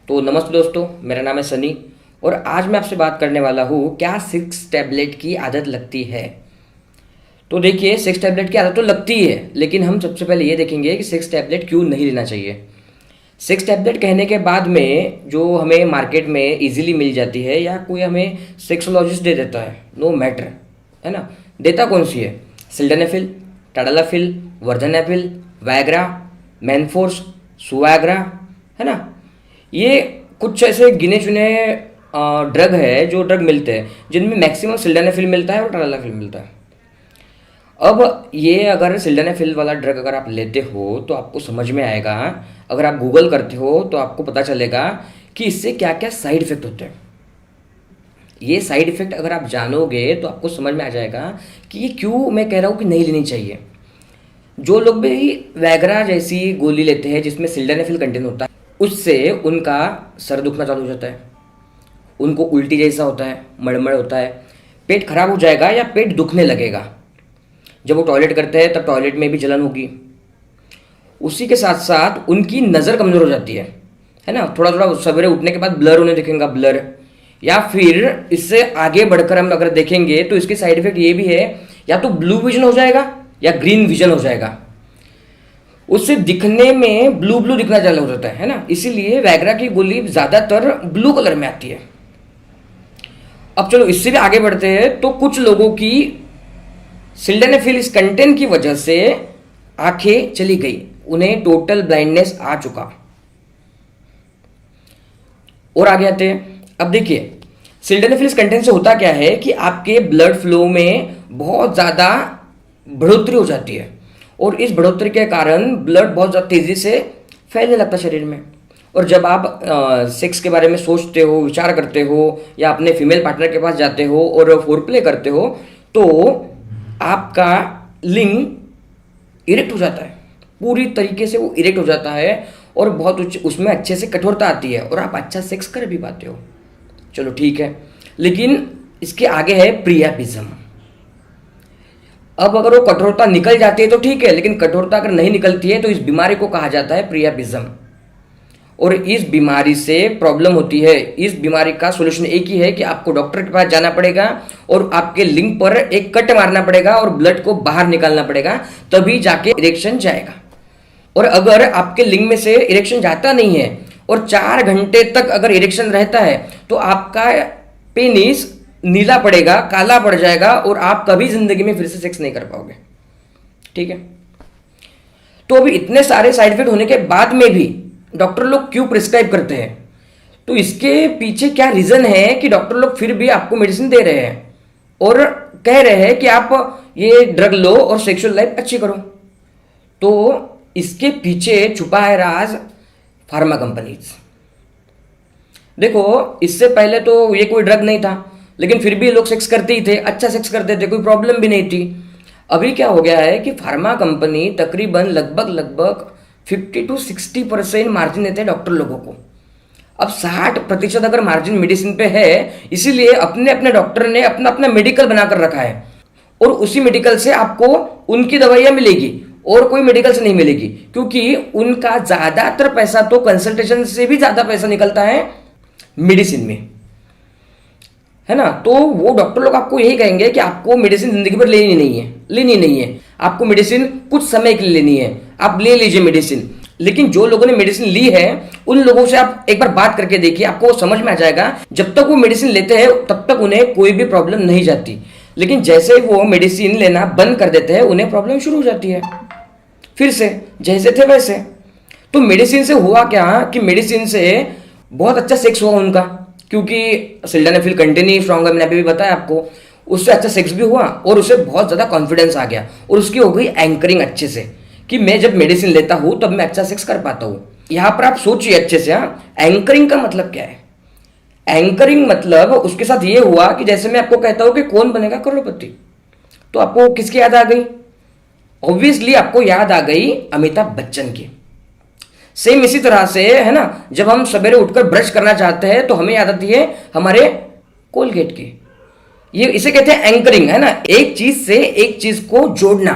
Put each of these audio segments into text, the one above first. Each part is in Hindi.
तो नमस्ते दोस्तों, मेरा नाम है सनी और आज मैं आपसे बात करने वाला हूँ क्या 6 टैबलेट की आदत लगती है। तो देखिए, 6 टैबलेट की आदत तो लगती है, लेकिन हम सबसे पहले ये देखेंगे कि 6 टैबलेट क्यों नहीं लेना चाहिए। 6 टैबलेट कहने के बाद में जो हमें मार्केट में इजीली मिल जाती है या कोई हमें सेक्सोलॉजिस्ट दे देता है, नो मैटर, है ना। देता कौन सी है? सिल्डेनाफिल, टाडालाफिल, वर्धनाफिल, वैग्रा, मैनफोर्स, सुवैग्रा, है ना। ये कुछ ऐसे गिने चुने ड्रग है, जो ड्रग मिलते हैं जिनमें मैक्सिमम सिल्डेनाफिल मिलता है और टाडालाफिल मिलता है। अब ये अगर सिल्डेनाफिल वाला ड्रग अगर आप लेते हो तो आपको समझ में आएगा, अगर आप गूगल करते हो तो आपको पता चलेगा कि इससे क्या क्या साइड इफेक्ट होते हैं। ये साइड इफेक्ट अगर आप जानोगे तो आपको समझ में आ जाएगा कि ये क्यों मैं कह रहा हूँ कि नहीं लेनी चाहिए। जो लोग भी वैग्रा जैसी गोली लेते हैं जिसमें सिल्डेनाफिल कंटेंट होता है, उससे उनका सर दुखना चालू हो जाता है, उनको उल्टी जैसा होता है, मड़मड़ होता है, पेट खराब हो जाएगा या पेट दुखने लगेगा। जब वो टॉयलेट करते हैं तब टॉयलेट में भी जलन होगी। उसी के साथ साथ उनकी नज़र कमज़ोर हो जाती है ना। थोड़ा थोड़ा सवेरे उठने के बाद ब्लर होने दिखेगा, ब्लर। या फिर इससे आगे बढ़कर हम अगर देखेंगे तो इसके साइड इफेक्ट ये भी है, या तो ब्लू विजन हो जाएगा या ग्रीन विजन हो जाएगा। उससे दिखने में ब्लू ब्लू दिखना चालू हो जाता है ना। इसीलिए वैग्रा की गोली ज़्यादातर ब्लू कलर में आती है। अब चलो इससे भी आगे बढ़ते हैं, तो कुछ लोगों की सिल्डेनाफिल इस कंटेंट की वजह से आंखें चली गई, उन्हें टोटल ब्लाइंडनेस आ चुका। और आगे आते हैं। अब देखिए, सिल्डेनाफिल इस कंटेंट से होता क्या है कि आपके ब्लड फ्लो में बहुत ज़्यादा बढ़ोतरी हो जाती है और इस बढ़ोतरी के कारण ब्लड बहुत ज़्यादा तेज़ी से फैलने लगता है शरीर में। और जब आप सेक्स के बारे में सोचते हो, विचार करते हो या अपने फीमेल पार्टनर के पास जाते हो और फोरप्ले करते हो, तो आपका लिंग इरेक्ट हो जाता है, पूरी तरीके से वो इरेक्ट हो जाता है और बहुत उसमें अच्छे से कठोरता आती है और आप अच्छा सेक्स कर भी पाते हो। चलो ठीक है, लेकिन इसके आगे है प्रियापिज्म। अब अगर वो कठोरता निकल जाती है तो ठीक है, लेकिन कठोरता अगर नहीं निकलती है तो इस बीमारी को कहा जाता है प्रियापिज्म। और इस बीमारी से प्रॉब्लम होती है। इस बीमारी का सोल्यूशन एक ही है कि आपको डॉक्टर के पास जाना पड़ेगा और आपके लिंग पर एक कट मारना पड़ेगा और ब्लड को बाहर निकालना पड़ेगा, तभी जाके इरेक्शन जाएगा। और अगर आपके लिंग में से इरेक्शन जाता नहीं है और 4 घंटे तक अगर इरेक्शन रहता है तो आपका पेनिस नीला पड़ेगा, काला पड़ जाएगा और आप कभी जिंदगी में फिर से सेक्स नहीं कर पाओगे। ठीक है, तो अभी इतने सारे साइड इफेक्ट होने के बाद में भी डॉक्टर लोग क्यों प्रिस्क्राइब करते हैं? तो इसके पीछे क्या रीजन है कि डॉक्टर लोग फिर भी आपको मेडिसिन दे रहे हैं और कह रहे हैं कि आप ये ड्रग लो और सेक्सुअल लाइफ अच्छी करो। तो इसके पीछे छुपा है राज फार्मा कंपनीज। देखो, इससे पहले तो ये कोई ड्रग नहीं था, लेकिन फिर भी लोग सेक्स करते ही थे, अच्छा सेक्स करते थे, कोई प्रॉब्लम भी नहीं थी। अभी क्या हो गया है कि फार्मा कंपनी तकरीबन लगभग 50 to 60% मार्जिन देते हैं डॉक्टर लोगों को। अब 60% अगर मार्जिन मेडिसिन पे है, इसीलिए अपने अपने डॉक्टर ने अपना अपना मेडिकल बनाकर रखा है और उसी मेडिकल से आपको उनकी दवाइयाँ मिलेगी और कोई मेडिकल से नहीं मिलेगी, क्योंकि उनका ज़्यादातर पैसा तो कंसल्टेशन से भी ज़्यादा पैसा निकलता है मेडिसिन में, है ना। तो वो डॉक्टर लोग आपको यही कहेंगे कि आपको मेडिसिन जिंदगी भर लेनी नहीं है, आपको मेडिसिन कुछ समय के लिए लेनी है, आप ले लीजिए मेडिसिन। लेकिन जो लोगों ने मेडिसिन ली है उन लोगों से आप एक बार बात करके देखिए, आपको समझ में आ जाएगा जब तक वो मेडिसिन लेते हैं तब तक उन्हें कोई भी प्रॉब्लम नहीं जाती, लेकिन जैसे वो मेडिसिन लेना बंद कर देते हैं उन्हें प्रॉब्लम शुरू हो जाती है, फिर से जैसे थे वैसे। तो मेडिसिन से हुआ क्या कि मेडिसिन से बहुत अच्छा सेक्स हुआ उनका, क्योंकि सिल्डेनाफिल कंटेंट ही स्ट्रॉन्ग है, मैंने अभी भी बताया आपको। उससे अच्छा सेक्स भी हुआ और उसे बहुत ज़्यादा कॉन्फिडेंस आ गया और उसकी हो गई एंकरिंग अच्छे से कि मैं जब मेडिसिन लेता हूँ तब मैं अच्छा सेक्स कर पाता हूँ। यहाँ पर आप सोचिए अच्छे से, हाँ, एंकरिंग का मतलब क्या है? एंकरिंग मतलब उसके साथ ये हुआ कि जैसे मैं आपको कहता हूँ कि कौन बनेगा करोड़पति, तो आपको किसकी याद आ गई? ऑब्वियसली आपको याद आ गई अमिताभ बच्चन की। सेम इसी तरह से, है ना, जब हम सवेरे उठकर ब्रश करना चाहते हैं तो हमें याद आती है हमारे कोलगेट की। ये इसे कहते हैं एंकरिंग, है ना, एक चीज से एक चीज को जोड़ना।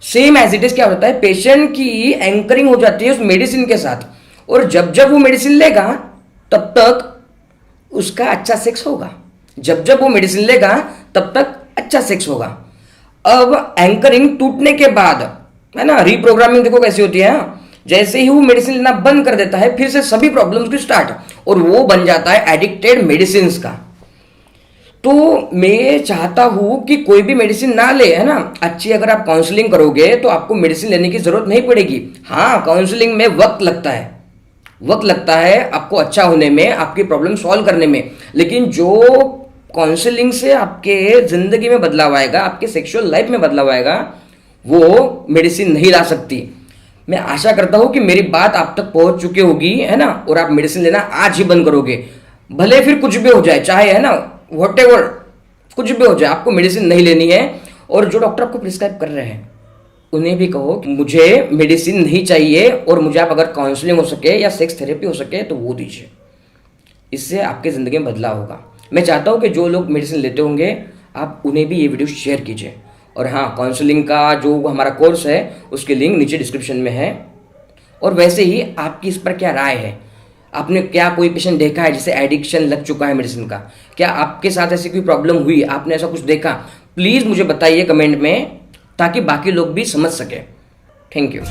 सेम एज इट इज क्या होता है, पेशेंट की एंकरिंग हो जाती है उस मेडिसिन के साथ, और जब जब वो मेडिसिन लेगा तब तक उसका अच्छा सेक्स होगा, जब जब वो मेडिसिन लेगा तब तक अच्छा सेक्स होगा। अब एंकरिंग टूटने के बाद, है ना, रीप्रोग्रामिंग देखो कैसी होती है, जैसे ही वो मेडिसिन लेना बंद कर देता है फिर से सभी प्रॉब्लम्स की स्टार्ट, और वो बन जाता है एडिक्टेड मेडिसिन का। तो मैं चाहता हूं कि कोई भी मेडिसिन ना ले, है ना, अच्छी अगर आप काउंसलिंग करोगे तो आपको मेडिसिन लेने की जरूरत नहीं पड़ेगी। हाँ, काउंसलिंग में वक्त लगता है, वक्त लगता है आपको अच्छा होने में, आपकी प्रॉब्लम सॉल्व करने में, लेकिन जो काउंसलिंग से आपके जिंदगी में बदलाव आएगा, आपके सेक्सुअल लाइफ में बदलाव आएगा, वो मेडिसिन नहीं ला सकती। मैं आशा करता हूं कि मेरी बात आप तक पहुंच चुकी होगी, है ना, और आप मेडिसिन लेना आज ही बंद करोगे, भले फिर कुछ भी हो जाए, चाहे, है ना, व्हाटएवर कुछ भी हो जाए, आपको मेडिसिन नहीं लेनी है। और जो डॉक्टर आपको प्रिस्क्राइब कर रहे हैं उन्हें भी कहो कि मुझे मेडिसिन नहीं चाहिए, और मुझे आप अगर काउंसलिंग हो सके या सेक्स थेरेपी हो सके तो वो दीजिए, इससे आपके ज़िंदगी में बदलाव होगा। मैं चाहता हूँ कि जो लोग मेडिसिन लेते होंगे आप उन्हें भी ये वीडियो शेयर कीजिए। और हाँ, काउंसलिंग का जो हमारा कोर्स है उसकी लिंक नीचे डिस्क्रिप्शन में है। और वैसे ही आपकी इस पर क्या राय है, आपने क्या कोई पेशेंट देखा है जिसे एडिक्शन लग चुका है मेडिसिन का, क्या आपके साथ ऐसी कोई प्रॉब्लम हुई, आपने ऐसा कुछ देखा, प्लीज़ मुझे बताइए कमेंट में, ताकि बाकी लोग भी समझ सके। Thank you.